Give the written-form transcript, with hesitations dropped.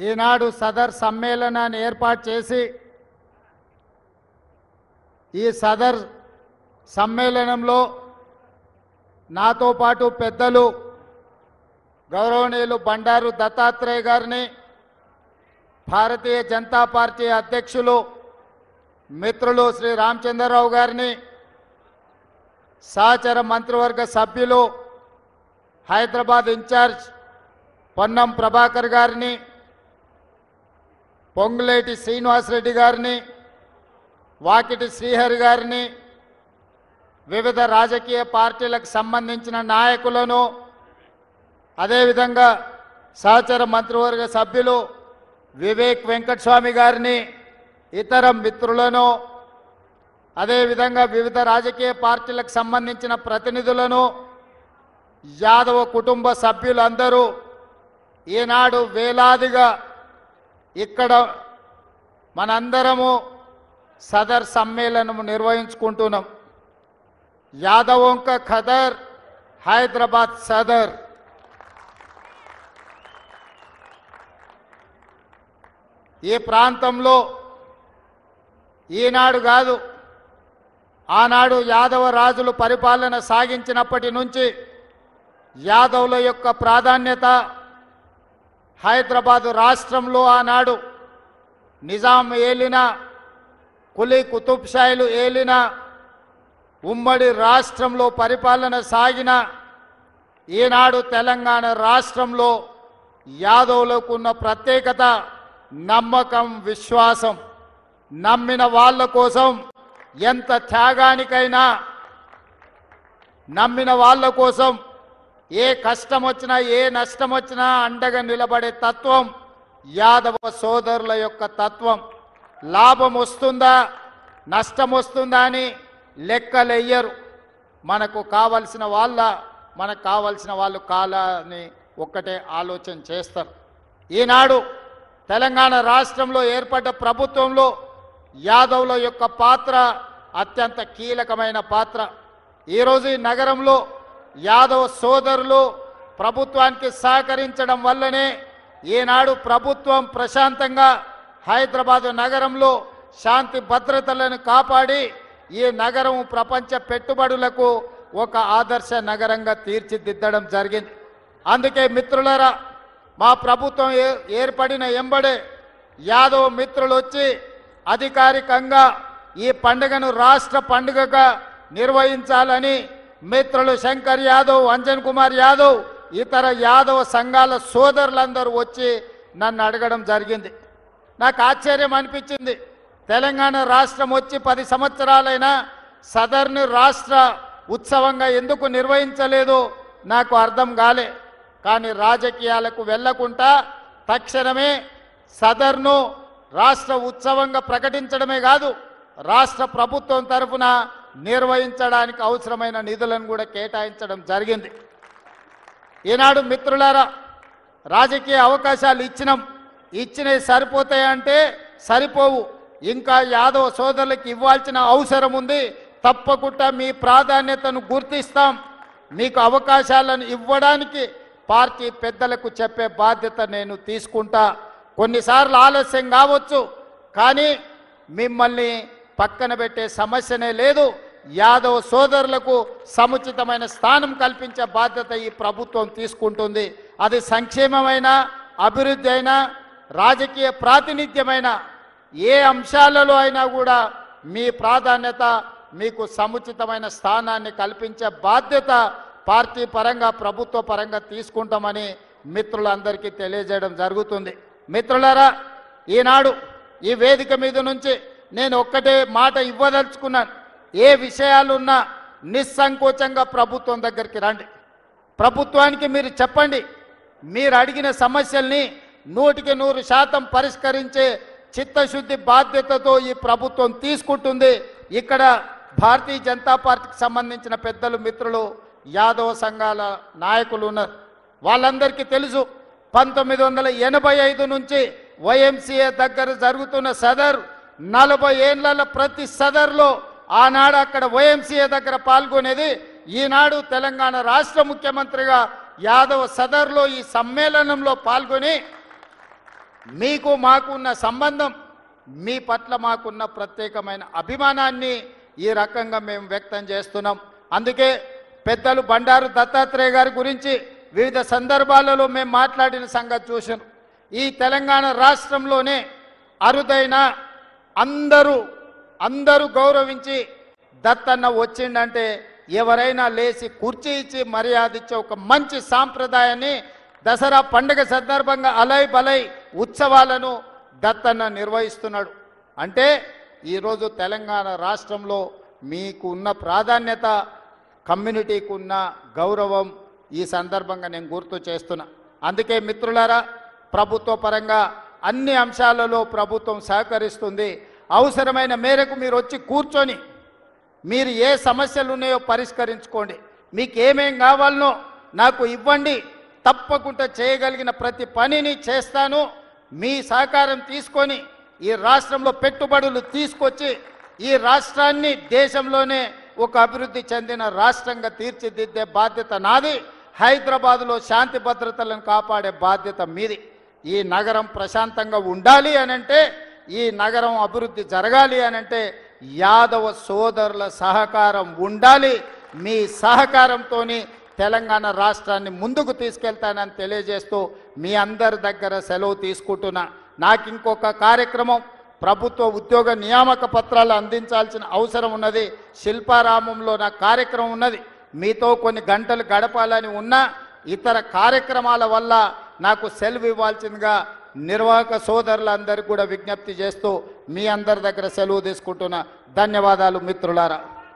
ఈనాడు సదర్ సమ్మేళనాన్ని ఏర్పాటు చేసి ఈ సదర్ సమ్మేళనంలో నాతో పాటు పెద్దలు గౌరవనీయులు బండారు దత్తాత్రేయ గారిని, భారతీయ జనతా పార్టీ అధ్యక్షులు మిత్రులు శ్రీ రామచంద్రరావు గారిని, సహచర మంత్రివర్గ సభ్యులు హైదరాబాద్ ఇన్ఛార్జ్ పొన్నం ప్రభాకర్ గారిని, పొంగులేటి శ్రీనివాసరెడ్డి గారిని, వాకిటి శ్రీహరి గారిని, వివిధ రాజకీయ పార్టీలకు సంబంధించిన నాయకులను, అదేవిధంగా సహచర మంత్రివర్గ సభ్యులు వివేక్ వెంకటస్వామి గారిని, ఇతర మిత్రులను, అదేవిధంగా వివిధ రాజకీయ పార్టీలకు సంబంధించిన ప్రతినిధులను, యాదవ కుటుంబ సభ్యులందరూ ఈనాడు వేలాదిగా ఇక్కడ మనందరము సదర్ సమ్మేళనము నిర్వహించుకుంటున్నాం. యాదవోं का खदर హైదరాబాద్ సదర్. ఈ ప్రాంతంలో ఈనాడు కాదు, ఆనాడు యాదవ రాజులు పరిపాలన సాగించినప్పటి నుంచి యాదవుల యొక్క ప్రాధాన్యత హైదరాబాదు రాష్ట్రంలో ఆనాడు నిజాం ఏలిన, కులీ కుతుబ్షాయిలు ఏలిన ఉమ్మడి రాష్ట్రంలో పరిపాలన సాగిన ఈనాడు తెలంగాణ రాష్ట్రంలో యాదవులకు ఉన్న ప్రత్యేకత నమ్మకం, విశ్వాసం. నమ్మిన వాళ్ళ కోసం ఎంత త్యాగానికైనా, నమ్మిన వాళ్ళ కోసం ఏ కష్టం వచ్చినా ఏ నష్టం వచ్చినా అండగా నిలబడే తత్వం యాదవ సోదరుల యొక్క తత్వం. లాభం వస్తుందా నష్టం వస్తుందా అని లెక్కలెయ్యరు. మనకు కావలసిన వాళ్ళు కాలని ఒక్కటే ఆలోచన చేస్తారు. ఈనాడు తెలంగాణ రాష్ట్రంలో ఏర్పడ్డ ప్రభుత్వంలో యాదవుల యొక్క పాత్ర అత్యంత కీలకమైన పాత్ర. ఈరోజు ఈ నగరంలో యాదవ సోదరులు ప్రభుత్వానికి సహకరించడం వల్లనే ఈనాడు ప్రభుత్వం ప్రశాంతంగా హైదరాబాద్ నగరంలో శాంతి భద్రతలను కాపాడి ఈ నగరం ప్రపంచ పెట్టుబడులకు ఒక ఆదర్శ నగరంగా తీర్చిదిద్దడం జరిగింది. అందుకే మిత్రులారా, మా ప్రభుత్వం ఏర్పడిన ఎంబడే యాదవ మిత్రులు వచ్చి అధికారికంగా ఈ పండుగను రాష్ట్ర పండుగగా నిర్వహించాలని మిత్రులు శంకర్ యాదవ్, అంజన్ కుమార్ యాదవ్, ఇతర యాదవ సంఘాల సోదరులందరూ వచ్చి నన్ను అడగడం జరిగింది. నాకు ఆశ్చర్యం అనిపించింది. తెలంగాణ రాష్ట్రం వచ్చి 10 సంవత్సరాలైనా సదర్ని రాష్ట్ర ఉత్సవంగా ఎందుకు నిర్వహించలేదు నాకు అర్థం కాలే. కానీ రాజకీయాలకు వెళ్లకుండా తక్షణమే సదర్ను రాష్ట్ర ఉత్సవంగా ప్రకటించడమే కాదు, రాష్ట్ర ప్రభుత్వం తరఫున నిర్వహించడానికి అవసరమైన నిధులను కూడా కేటాయించడం జరిగింది. ఈనాడు మిత్రులారా, రాజకీయ అవకాశాలు ఇచ్చినవి సరిపోతాయంటే సరిపోవు. ఇంకా యాదవ సోదరులకు ఇవ్వాల్సిన అవసరం ఉంది. తప్పకుండా మీ ప్రాధాన్యతను గుర్తిస్తాం. మీకు అవకాశాలను ఇవ్వడానికి పార్టీ పెద్దలకు చెప్పే బాధ్యత నేను తీసుకుంటా. కొన్నిసార్లు ఆలస్యం కావచ్చు, కానీ మిమ్మల్ని పక్కన పెట్టే సమస్యనే లేదు. యాదవ సోదరులకు సముచితమైన స్థానం కల్పించే బాధ్యత ఈ ప్రభుత్వం తీసుకుంటుంది. అది సంక్షేమమైన, అభివృద్ధి అయినా, రాజకీయ ప్రాతినిధ్యమైన ఏ అంశాలలో అయినా కూడా మీ ప్రాధాన్యత, మీకు సముచితమైన స్థానాన్ని కల్పించే బాధ్యత పార్టీ పరంగా, ప్రభుత్వ పరంగా తీసుకుంటామని మిత్రులందరికీ తెలియజేయడం జరుగుతుంది. మిత్రులారా, ఈనాడు ఈ వేదిక మీద నుంచి నేను ఒక్కటే మాట ఇవ్వదలుచుకున్నాను. ఏ విషయాలున్నా నిస్సంకోచంగా ప్రభుత్వం దగ్గరికి రండి. ప్రభుత్వానికి మీరు చెప్పండి. మీరు అడిగిన సమస్యల్ని 100% పరిష్కరించే చిత్తశుద్ధి బాధ్యతతో ఈ ప్రభుత్వం తీసుకుంటుంది. ఇక్కడ భారతీయ జనతా పార్టీకి సంబంధించిన పెద్దలు, మిత్రులు, యాదవ సంఘాల నాయకులు ఉన్నారు. వాళ్ళందరికీ తెలుసు, 1985 నుంచి వైఎంసీఏ దగ్గర జరుగుతున్న సదర్ 40 ఏళ్ల ప్రతి సదర్లో ఆనాడు అక్కడ వైఎంసీఏ దగ్గర పాల్గొనేది. ఈనాడు తెలంగాణ రాష్ట్ర ముఖ్యమంత్రిగా యాదవ సదర్లో ఈ సమ్మేళనంలో పాల్గొని మీకు మాకున్న సంబంధం, మీ పట్ల మాకున్న ప్రత్యేకమైన అభిమానాన్ని ఈ రకంగా మేము వ్యక్తం చేస్తున్నాం. అందుకే పెద్దలు బండారు దత్తాత్రేయ గారి గురించి వివిధ సందర్భాలలో మేము మాట్లాడిన సంగతి చూశాను. ఈ తెలంగాణ రాష్ట్రంలోనే అరుదైన అందరూ గౌరవించి దత్తన్న వచ్చిండంటే ఎవరైనా లేచి కుర్చీ ఇచ్చి మర్యాద ఇచ్చే ఒక మంచి సాంప్రదాయాన్ని దసరా పండుగ సందర్భంగా అలై బలై ఉత్సవాలను దత్తన్న నిర్వహిస్తున్నాడు. అంటే ఈరోజు తెలంగాణ రాష్ట్రంలో మీకు ఉన్న ప్రాధాన్యత, కమ్యూనిటీకి ఉన్న గౌరవం ఈ సందర్భంగా నేను గుర్తు చేస్తున్నా. అందుకే మిత్రులారా, ప్రభుత్వ పరంగా అన్ని అంశాలలో ప్రభుత్వం సహకరిస్తుంది. అవసరమైన మేరకు మీరు వచ్చి కూర్చొని మీరు ఏ సమస్యలు ఉన్నాయో పరిష్కరించుకోండి. మీకు ఏమేం కావాలనో నాకు ఇవ్వండి, తప్పకుండా చేయగలిగిన ప్రతి పనిని చేస్తాను. మీ సహకారం తీసుకొని ఈ రాష్ట్రంలో పెట్టుబడులు తీసుకొచ్చి ఈ రాష్ట్రాన్ని దేశంలోనే ఒక అభివృద్ధి చెందిన రాష్ట్రంగా తీర్చిదిద్దే బాధ్యత నాది. హైదరాబాదులో శాంతి భద్రతలను కాపాడే బాధ్యత మీది. ఈ నగరం ప్రశాంతంగా ఉండాలి అనంటే, ఈ నగరం అభివృద్ధి జరగాలి అనంటే యాదవ సోదరుల సహకారం ఉండాలి. మీ సహకారంతో తెలంగాణ రాష్ట్రాన్ని ముందుకు తీసుకెళ్తానని తెలియజేస్తూ మీ అందరి దగ్గర సెలవు తీసుకుంటున్నా. నాకు ఇంకొక కార్యక్రమం, ప్రభుత్వ ఉద్యోగ నియామక పత్రాలు అందించాల్సిన అవసరం ఉన్నది. శిల్పారామంలో నా కార్యక్రమం ఉన్నది. మీతో కొన్ని గంటలు గడపాలని ఉన్నా ఇతర కార్యక్రమాల వల్ల నాకు సెలవు ఇవ్వాల్సిందిగా నిర్వాహక సోదరులందరికీ కూడా విజ్ఞప్తి చేస్తూ మీ అందరి దగ్గర సెలవు తీసుకుంటున్నా. ధన్యవాదాలు మిత్రులారా.